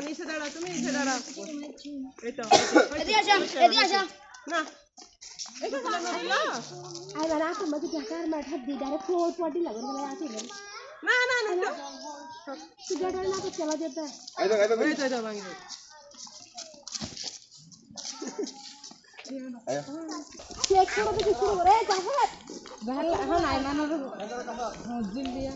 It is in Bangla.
নিচে দাঁড়াও তুমি নিচে দাঁড়াও এই তো এদিকে আসো না এটা বলা না আই বারা তো মধ্যে টাকার মাঠা দি ডাইরেক্ট ফ্লোর পটি লাগন গলা আছে না না না সিগারেট না তো চলা যেতে এই তো ভাঙি চেক করে দেখি শুরু করে জাফর ভাল এখন আই মানর হজিল দিয়া